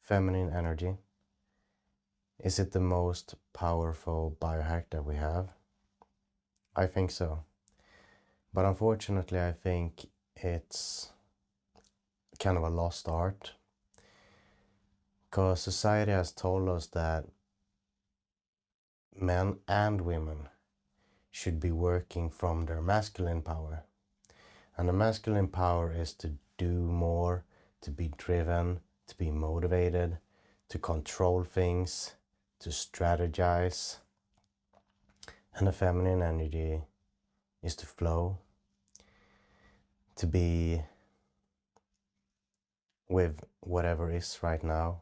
feminine energy? Is it the most powerful biohack that we have? I think so. But unfortunately, I think it's kind of a lost art. Because society has told us that men and women should be working from their masculine power. And the masculine power is to do more, to be driven, to be motivated, to control things, to strategize. And the feminine energy is to flow, to be with whatever is right now,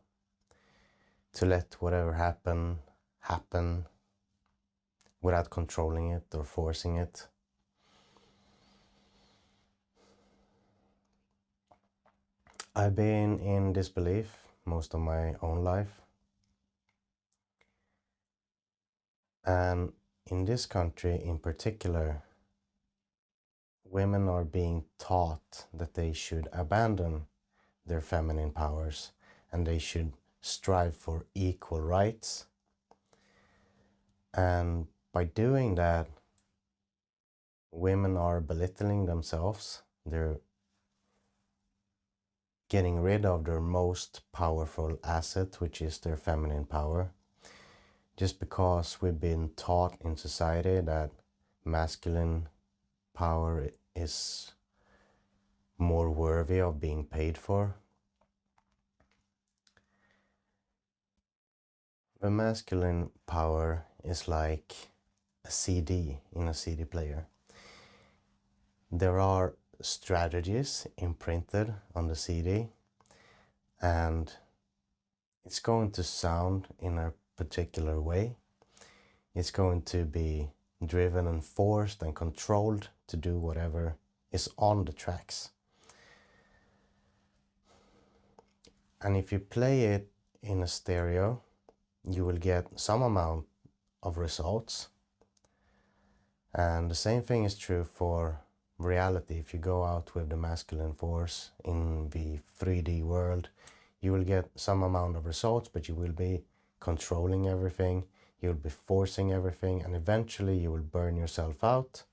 to let whatever happen without controlling it or forcing it. I've been in disbelief most of my own life. And in this country in particular, women are being taught that they should abandon their feminine powers and they should strive for equal rights. And by doing that, women are belittling themselves. They're getting rid of their most powerful asset, which is their feminine power. Just because we've been taught in society that masculine power is more worthy of being paid for. The masculine power is like a CD in a CD player. There are strategies imprinted on the CD, and it's going to sound in a particular way. It's going to be driven and forced and controlled to do whatever is on the tracks. And if you play it in a stereo, you will get some amount of results. And the same thing is true for reality. If you go out with the masculine force in the 3D world, you will get some amount of results, but you will be controlling everything, you'll be forcing everything, and eventually you will burn yourself out,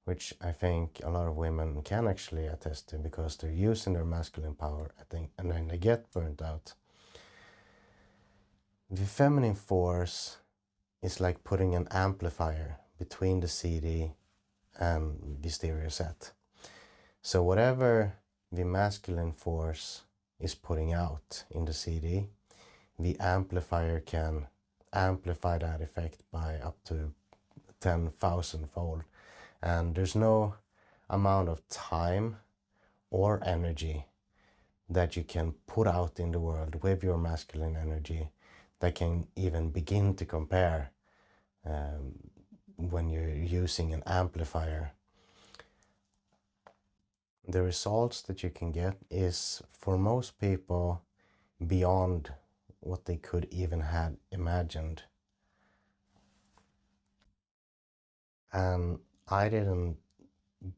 which I think a lot of women can actually attest to because they're using their masculine power, I think, and then they get burnt out. The feminine force is like putting an amplifier between the CD and the stereo set. So whatever the masculine force is putting out in the CD, the amplifier can amplify that effect by up to 10,000-fold. And there's no amount of time or energy that you can put out in the world with your masculine energy that can even begin to compare when you're using an amplifier. The results that you can get is, for most people, beyond what they could even have imagined. And I didn't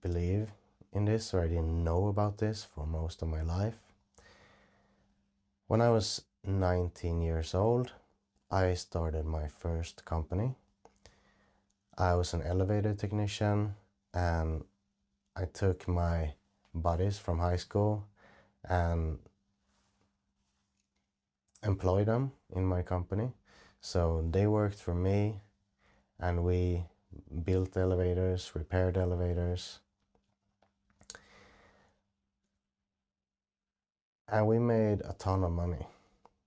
believe in this, or I didn't know about this for most of my life. When I was 19 years old, I started my first company. I was an elevator technician, and I took my buddies from high school and employed them in my company. So they worked for me, and we built elevators, repaired elevators, and we made a ton of money.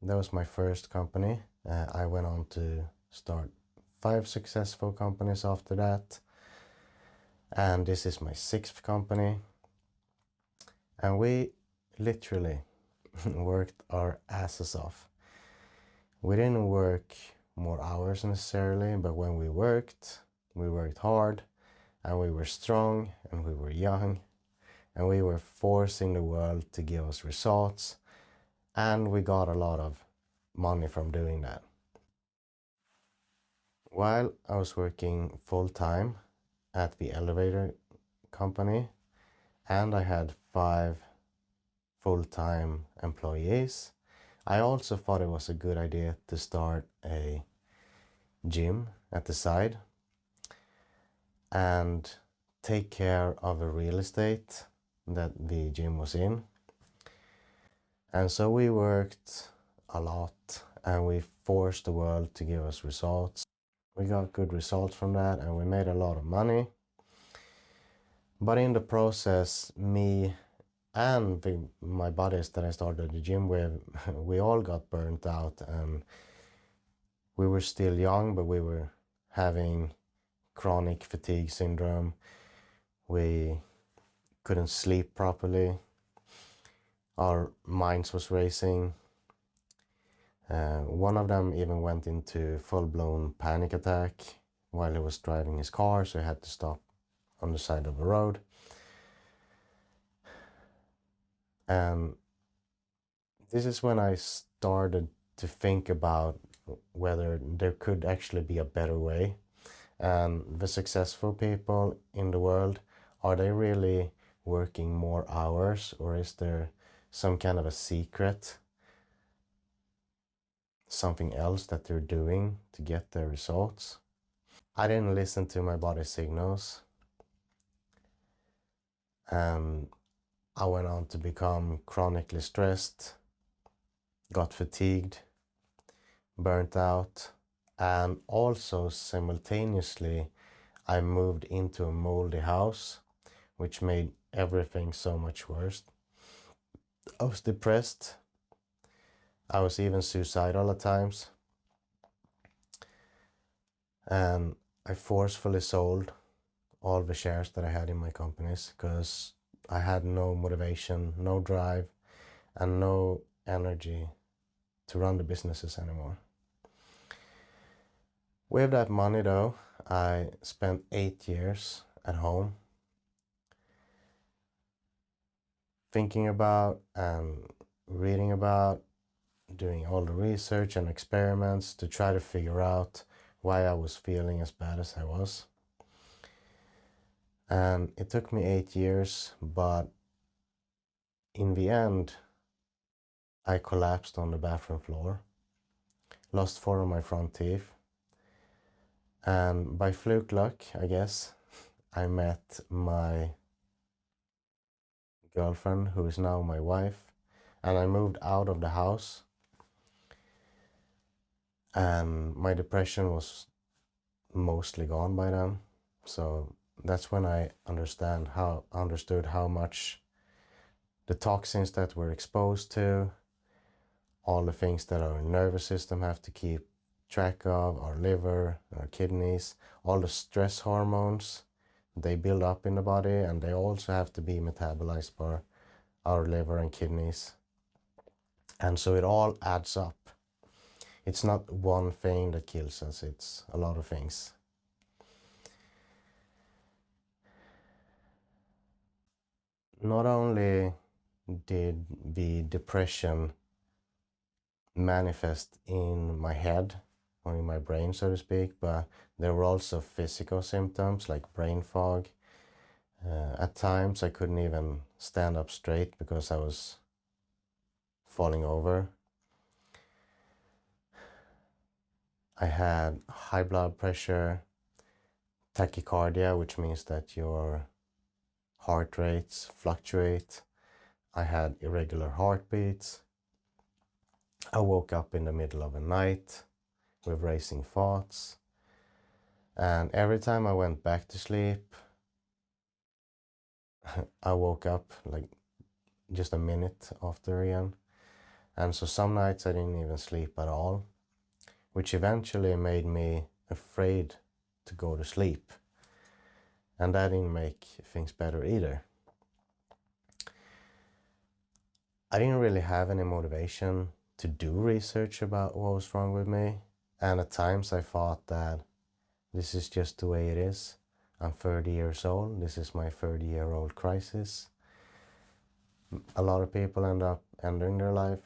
That was my first company. I went on to start 5 successful companies after that, and this is my 6th company. And we literally worked our asses off. We didn't work more hours necessarily, but when we worked hard, and we were strong, and we were young, and we were forcing the world to give us results, and we got a lot of money from doing that. While I was working full-time at the elevator company, and I had 5 full-time employees, I also thought it was a good idea to start a gym at the side and take care of the real estate that the gym was in. And so we worked a lot and we forced the world to give us results. We got good results from that and we made a lot of money. But in the process, me and my buddies that I started the gym with, we all got burnt out, and we were still young, but we were having chronic fatigue syndrome. We couldn't sleep properly. Our minds was racing. One of them even went into full-blown panic attack while he was driving his car, so he had to stop on the side of the road. And this is when I started to think about whether there could actually be a better way. And the successful people in the world, are they really working more hours, or is there some kind of a secret, something else that they're doing to get their results? I didn't listen to my body signals, and I went on to become chronically stressed, got fatigued, burnt out, and also simultaneously I moved into a moldy house, which made everything so much worse. I was depressed. I was even suicidal at times. And I forcefully sold all the shares that I had in my companies because I had no motivation, no drive, and no energy to run the businesses anymore. With that money though, I spent 8 years at home thinking about and reading about, doing all the research and experiments to try to figure out why I was feeling as bad as I was. And it took me 8 years, but in the end, I collapsed on the bathroom floor, lost 4 of my front teeth, and by fluke luck, I guess, I met my girlfriend, who is now my wife, and I moved out of the house, and my depression was mostly gone by then. So that's when I understood how much the toxins that we're exposed to, all the things that our nervous system have to keep track of, our liver, our kidneys, all the stress hormones, they build up in the body, and they also have to be metabolized by our liver and kidneys. And so it all adds up. It's not one thing that kills us, it's a lot of things. Not only did the depression manifest in my head or in my brain, so to speak, but there were also physical symptoms like brain fog. At times I couldn't even stand up straight because I was falling over. I had high blood pressure, tachycardia, which means that your heart rates fluctuate. I had irregular heartbeats. I woke up in the middle of the night with racing thoughts. And every time I went back to sleep, I woke up like just a minute after again. And so some nights I didn't even sleep at all, which eventually made me afraid to go to sleep. And that didn't make things better either. I didn't really have any motivation to do research about what was wrong with me. And at times I thought that this is just the way it is. I'm 30 years old. This is my 30-year-old crisis. A lot of people end up ending their life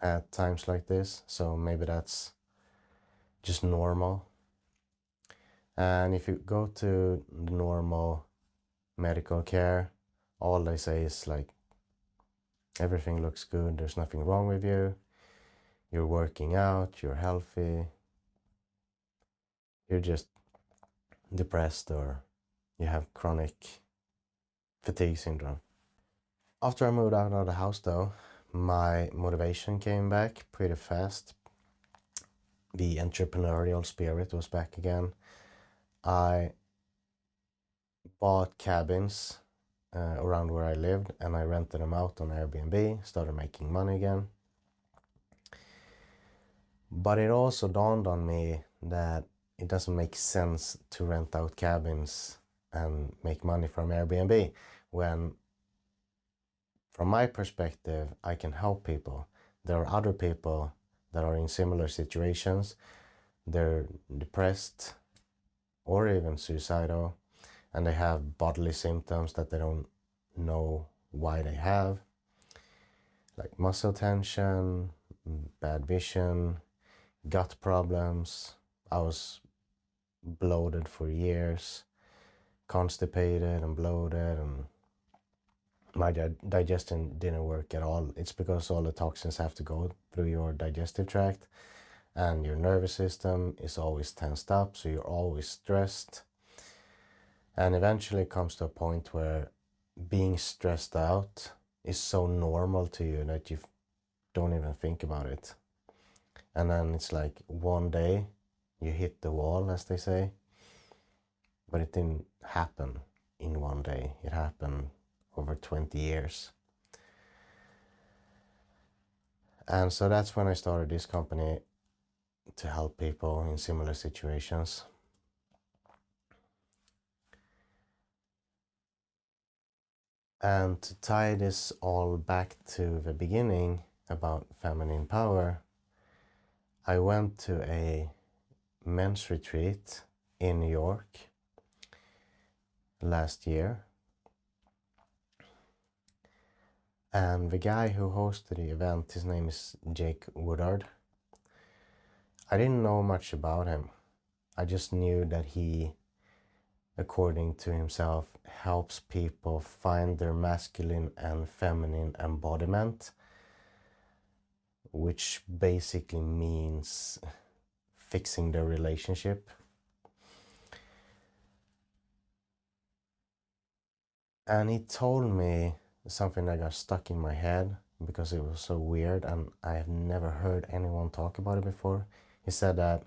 at times like this, so maybe that's just normal. And if you go to the normal medical care, all they say is like, Everything looks good, there's nothing wrong with you, you're working out, you're healthy, you're just depressed or you have chronic fatigue syndrome. After I moved out of the house though, my motivation came back pretty fast. The entrepreneurial spirit was back again. I bought cabins around where I lived and I rented them out on Airbnb, started making money again. But it also dawned on me that it doesn't make sense to rent out cabins and make money from Airbnb when, from my perspective, I can help people. There are other people that are in similar situations. They're depressed or even suicidal, and they have bodily symptoms that they don't know why they have, like muscle tension, bad vision, gut problems. I was bloated for years, constipated and bloated, and my digestion didn't work at all. It's because all the toxins have to go through your digestive tract, and your nervous system is always tensed up, so you're always stressed. And eventually it comes to a point where being stressed out is so normal to you that you don't even think about it. And then it's like one day you hit the wall, as they say. But it didn't happen in one day. It happened over 20 years. And so that's when I started this company to help people in similar situations. And to tie this all back to the beginning about feminine power, I went to a men's retreat in New York last year. And the guy who hosted the event, his name is Jake Woodard. I didn't know much about him. I just knew that he, according to himself, helps people find their masculine and feminine embodiment, which basically means fixing their relationship. And he told me something that got stuck in my head because it was so weird and I have never heard anyone talk about it before. He said that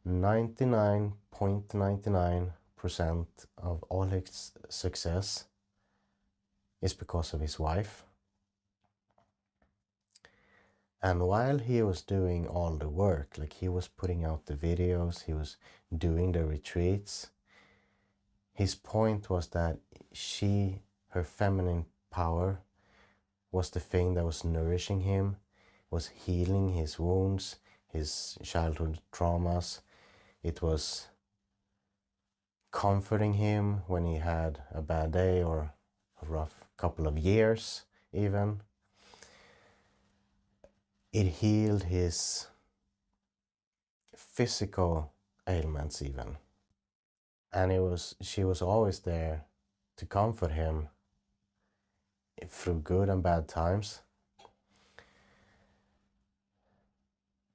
99.99% of all his success is because of his wife. And while he was doing all the work, like he was putting out the videos, he was doing the retreats, his point was that her feminine power, was the thing that was nourishing him, was healing his wounds, his childhood traumas. It was comforting him when he had a bad day or a rough couple of years even. It healed his physical ailments even. And she was always there to comfort him through good and bad times.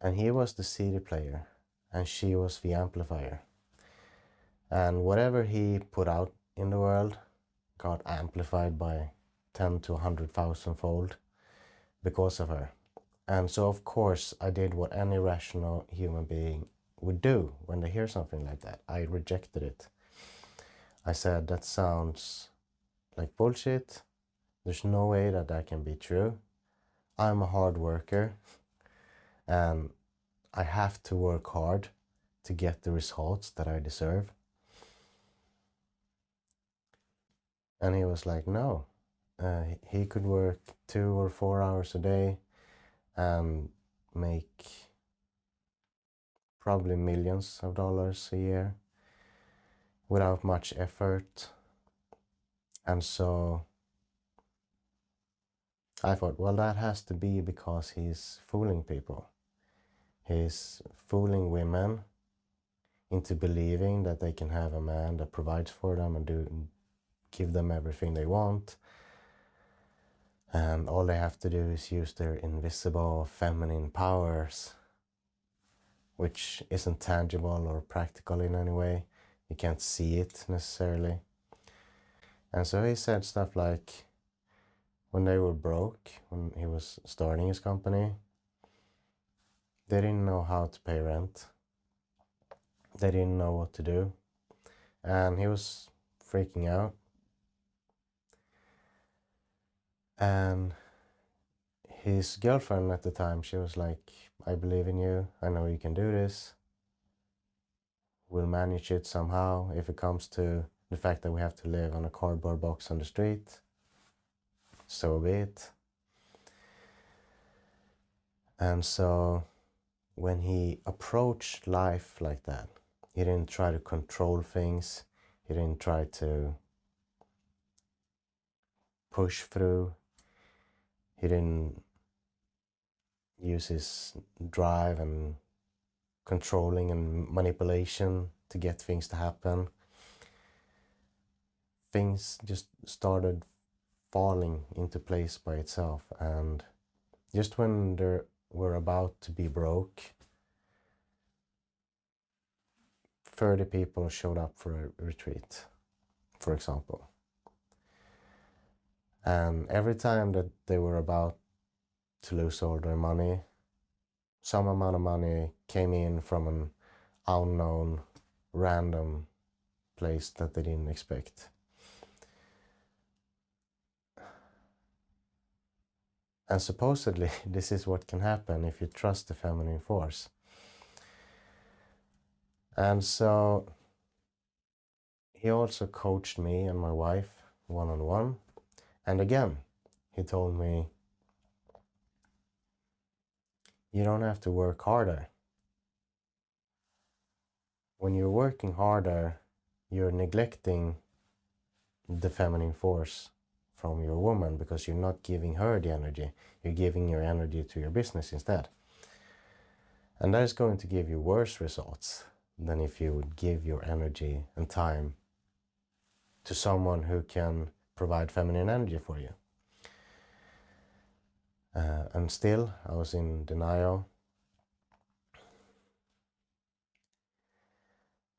And he was the CD player and she was the amplifier. And whatever he put out in the world got amplified by 10 to 100,000 fold because of her. And so of course I did what any rational human being would do when they hear something like that. I rejected it. I said, that sounds like bullshit. There's no way that that can be true. I'm a hard worker and I have to work hard to get the results that I deserve. And he was like, no, he could work 2 or 4 hours a day and make probably millions of dollars a year without much effort. And so I thought, well, that has to be because he's fooling people. He's fooling women into believing that they can have a man that provides for them and give them everything they want. and all they have to do is use their invisible feminine powers, which isn't tangible or practical in any way. You can't see it necessarily. And so he said stuff like, when they were broke, when he was starting his company, they didn't know how to pay rent. They didn't know what to do. And he was freaking out. And his girlfriend at the time, she was like, I believe in you. I know you can do this. We'll manage it somehow. If it comes to the fact that we have to live on a cardboard box on the street, so be it. And so when he approached life like that, he didn't try to control things. He didn't try to push through. He didn't use his drive and controlling and manipulation to get things to happen. Things just started falling into place by itself. And just when they were about to be broke, 30 people showed up for a retreat, for example. And every time that they were about to lose all their money, some amount of money came in from an unknown, random place that they didn't expect. And supposedly, this is what can happen if you trust the feminine force. And so he also coached me and my wife one-on-one. And again, he told me, you don't have to work harder. When you're working harder, you're neglecting the feminine force from your woman, because you're not giving her the energy. You're giving your energy to your business instead. And that is going to give you worse results than if you would give your energy and time to someone who can provide feminine energy for you. And still, I was in denial.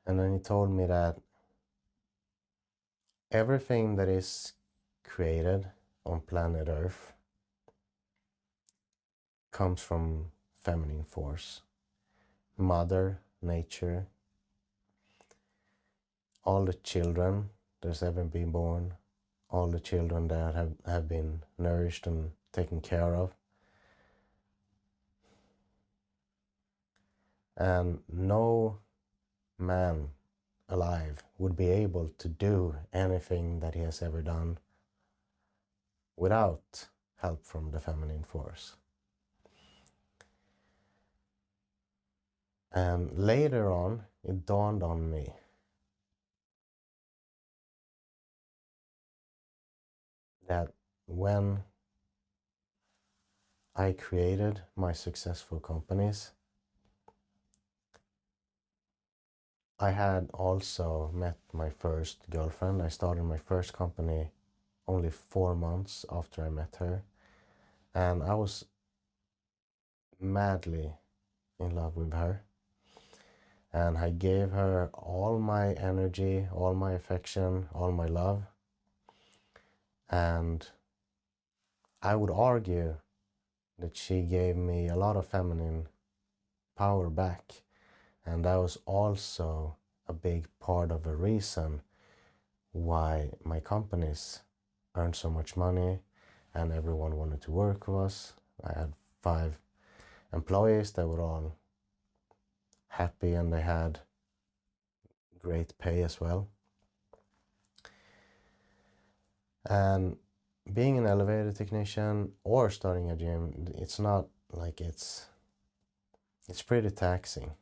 And then he told me that everything that is created on planet Earth comes from feminine force. Mother Nature, all the children that's ever been born, all the children that have been nourished and taken care of. And no man alive would be able to do anything that he has ever done without help from the feminine force. And later on, it dawned on me that when I created my successful companies, I had also met my first girlfriend. I started my first company only 4 months after I met her. And I was madly in love with her. And I gave her all my energy, all my affection, all my love. And I would argue that she gave me a lot of feminine power back. And that was also a big part of the reason why my companies earned so much money and everyone wanted to work with us. I had 5 employees that were all happy and they had great pay as well. And being an elevator technician or starting a gym, it's not like it's pretty taxing.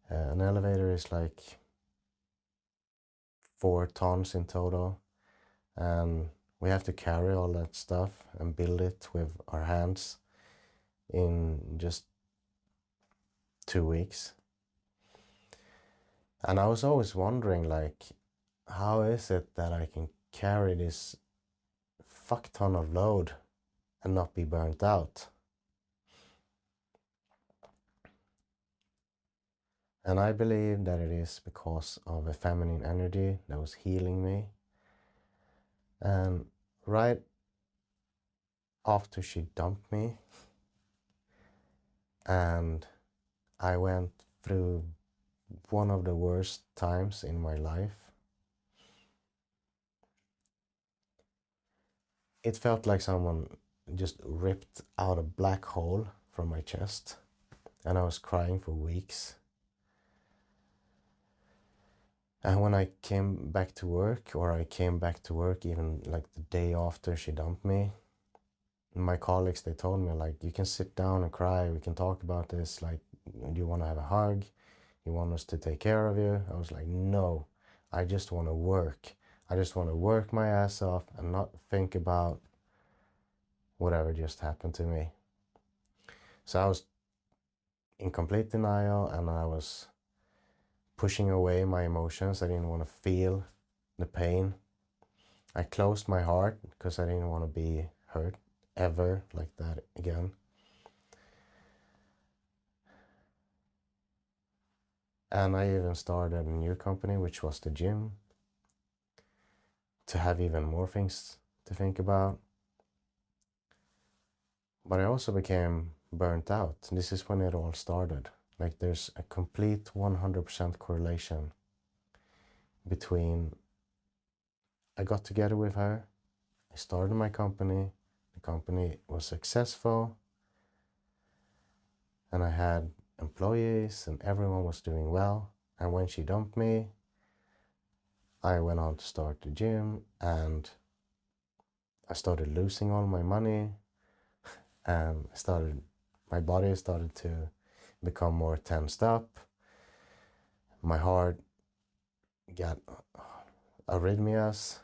An elevator is like 4 tons in total, and we have to carry all that stuff and build it with our hands in just 2 weeks. And I was always wondering, like, how is it that I can carry this fuck ton of load and not be burnt out. And I believe that it is because of a feminine energy that was healing me. And right after she dumped me, and I went through one of the worst times in my life. It felt like someone just ripped out a black hole from my chest, and I was crying for weeks. And when I came back to work, or I came back to work even like the day after she dumped me, my colleagues, they told me, like, you can sit down and cry, we can talk about this, like, do you want to have a hug? You want us to take care of you? I was like, no, I just want to work. I just want to work my ass off and not think about whatever just happened to me. So I was in complete denial, and I was pushing away my emotions. I didn't want to feel the pain. I closed my heart because I didn't want to be hurt ever like that again. And I even started a new company, which was the gym, to have even more things to think about. But I also became burnt out. This is when it all started. Like, there's a complete 100% correlation between I got together with her, I started my company, the company was successful, and I had employees and everyone was doing well. And when she dumped me, I went on to start the gym, and I started losing all my money, and my body started to become more tensed up. My heart got arrhythmias.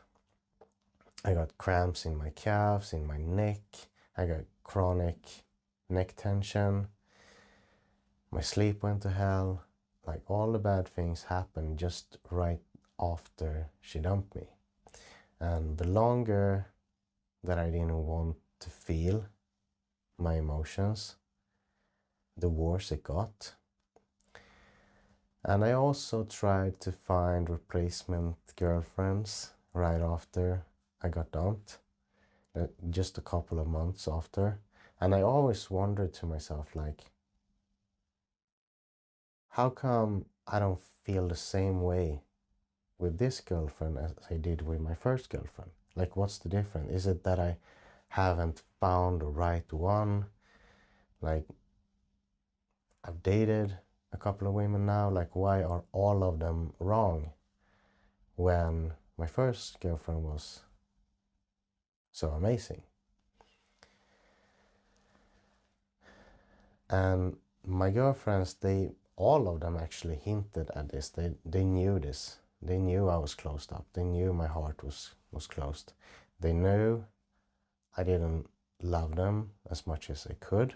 I got cramps in my calves, in my neck. I got chronic neck tension. My sleep went to hell. Like, all the bad things happened just right after she dumped me. And the longer that I didn't want to feel my emotions, the worse it got. And I also tried to find replacement girlfriends right after I got dumped, just a couple of months after. And I always wondered to myself, like, how come I don't feel the same way with this girlfriend as I did with my first girlfriend? Like, what's the difference? Is it that I haven't found the right one? Like, I've dated a couple of women now. Like, why are all of them wrong when my first girlfriend was so amazing? And my girlfriends, all of them actually hinted at this. They knew this. They knew I was closed up. They knew my heart was closed. They knew I didn't love them as much as I could.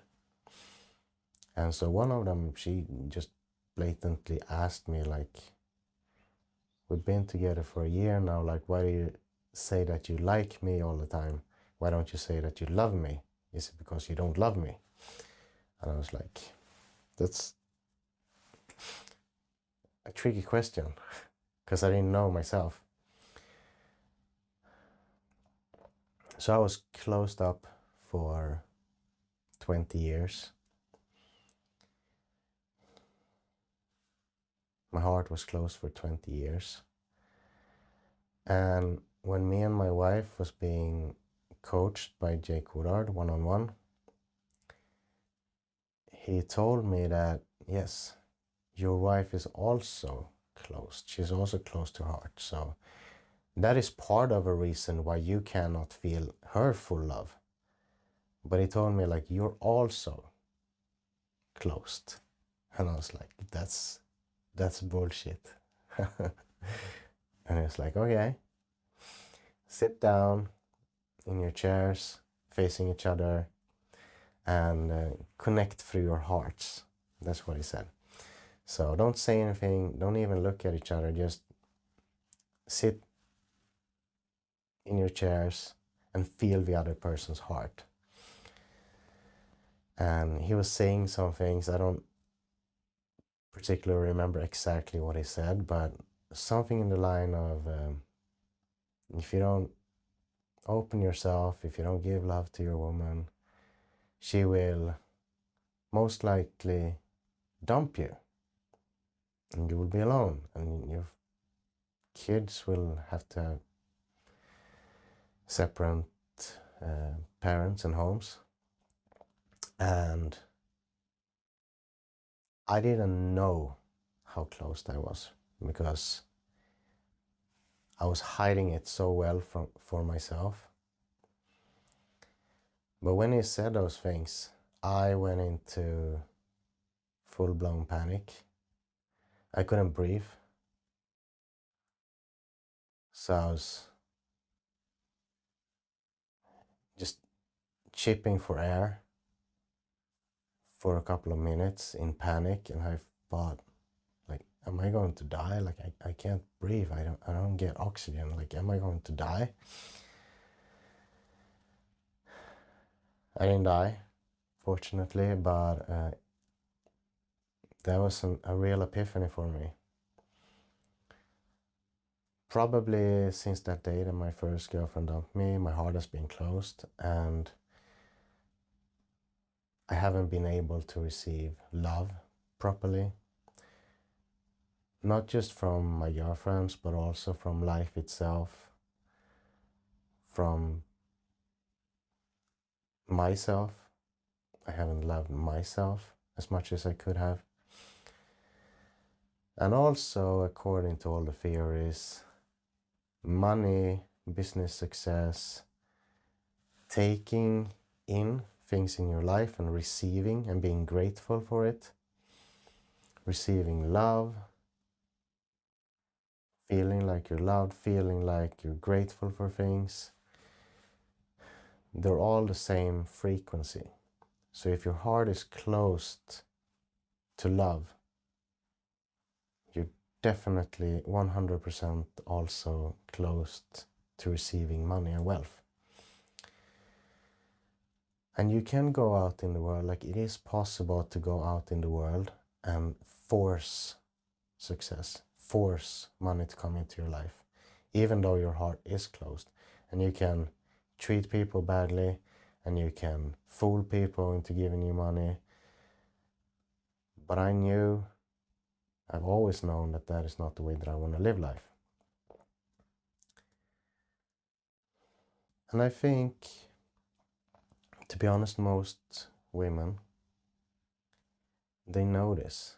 And so one of them, she just blatantly asked me, like, we've been together for a year now, like, why do you say that you like me all the time? Why don't you say that you love me? Is it because you don't love me? And I was like, that's a tricky question, because I didn't know myself. So I was closed up for 20 years. My heart was closed for 20 years. And when me and my wife was being coached by Jake Woodard one-on-one, he told me that, yes, your wife is also closed. She's also close to heart. So that is part of a reason why you cannot feel her full love. But he told me, like, you're also closed. And I was like, that's bullshit. And it's like, okay, sit down in your chairs facing each other and connect through your hearts. That's what he said. So don't say anything, don't even look at each other, just sit in your chairs and feel the other person's heart. And he was saying some things, I don't particularly remember exactly what he said, but something in the line of if you don't open yourself, if you don't give love to your woman, she will most likely dump you, and you will be alone, and your kids will have to have separate parents and homes. And I didn't know how close I was, because I was hiding it so well for myself. But when he said those things, I went into full-blown panic. I couldn't breathe. So I was just chipping for air for a couple of minutes in panic, and I thought, like, am I going to die? Like, I can't breathe. I don't get oxygen. Like, am I going to die? I didn't die, fortunately, but that was a real epiphany for me. Probably since that day that my first girlfriend dumped me, my heart has been closed, and I haven't been able to receive love properly. Not just from my girlfriends, but also from life itself, from myself. I haven't loved myself as much as I could have. And also, according to all the theories, money, business success, taking in things in your life and receiving and being grateful for it, receiving love, feeling like you're loved, feeling like you're grateful for things, they're all the same frequency. So if your heart is closed to love, you're definitely 100% also closed to receiving money and wealth. And you can go out in the world, like it is possible to go out in the world and force success, force money to come into your life, even though your heart is closed. And you can treat people badly, and you can fool people into giving you money. But I've always known that that is not the way that I want to live life. And I think, to be honest, most women, they know this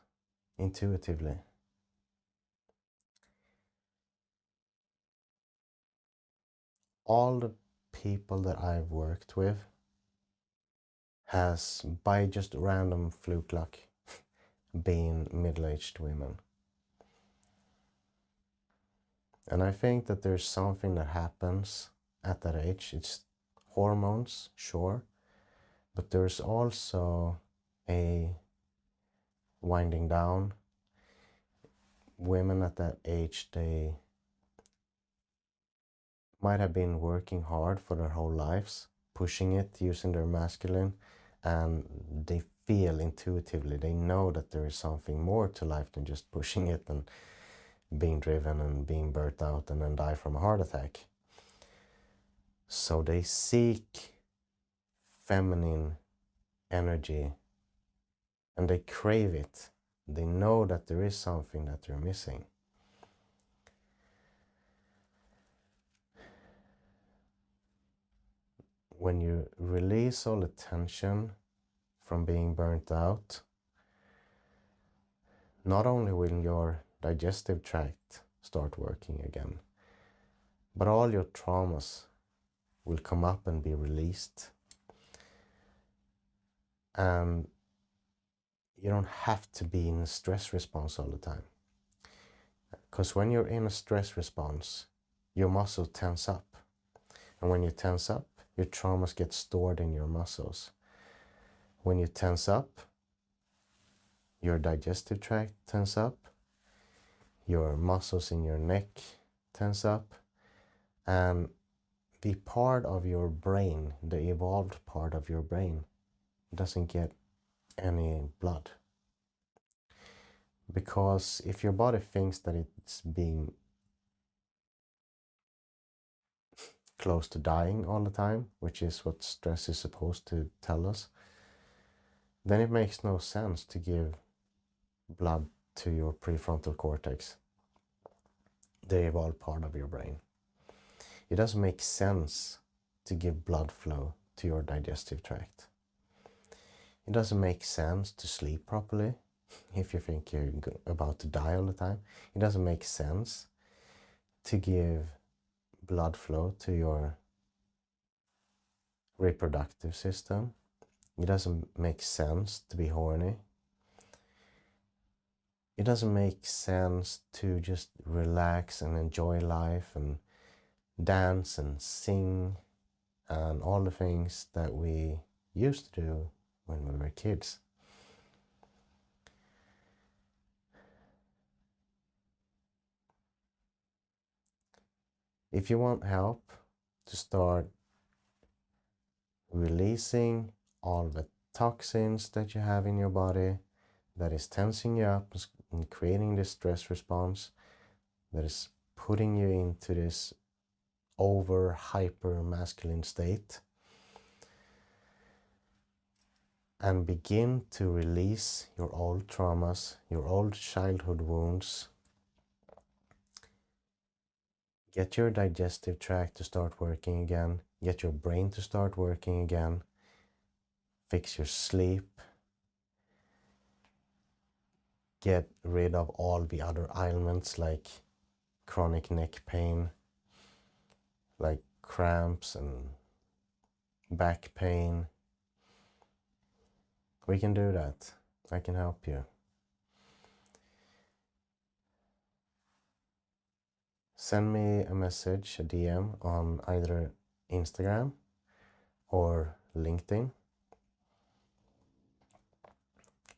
intuitively. All the people that I've worked with has, by just random fluke luck, been middle-aged women. And I think that there's something that happens at that age. It's hormones, sure, but there's also a winding down. Women at that age, they might have been working hard for their whole lives, pushing it, using their masculine, and they feel intuitively, they know that there is something more to life than just pushing it and being driven and being burnt out and then die from a heart attack. So they seek feminine energy and they crave it. They know that there is something that they're missing. When you release all the tension from being burnt out, not only will your digestive tract start working again, but all your traumas will come up and be released. And you don't have to be in a stress response all the time. Because when you're in a stress response, your muscles tense up. And when you tense up, your traumas get stored in your muscles. When you tense up, your digestive tract tense up, your muscles in your neck tense up, and the part of your brain, the evolved part of your brain, doesn't get any blood. Because if your body thinks that it's being close to dying all the time, which is what stress is supposed to tell us, then it makes no sense to give blood to your prefrontal cortex, the evolved part of your brain. It doesn't make sense to give blood flow to your digestive tract. It doesn't make sense to sleep properly if you think you're about to die all the time. It doesn't make sense to give blood flow to your reproductive system. It doesn't make sense to be horny. It doesn't make sense to just relax and enjoy life and dance and sing and all the things that we used to do when we were kids. If you want help to start releasing all the toxins that you have in your body that is tensing you up and creating this stress response, that is putting you into this over hyper masculine state, and begin to release your old traumas, your old childhood wounds, get your digestive tract to start working again, get your brain to start working again, fix your sleep, get rid of all the other ailments like chronic neck pain, like cramps and back pain. We can do that. I can help you. Send me a message, a DM on either Instagram or LinkedIn.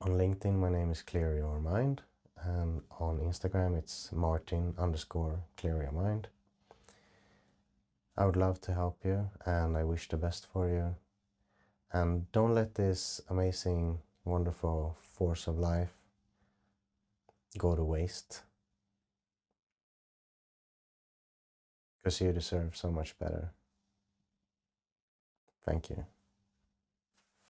On LinkedIn, my name is Clear Your Mind, and on Instagram, it's Martin_Clear Your Mind. I would love to help you, and I wish the best for you. And don't let this amazing, wonderful force of life go to waste, because you deserve so much better. Thank you.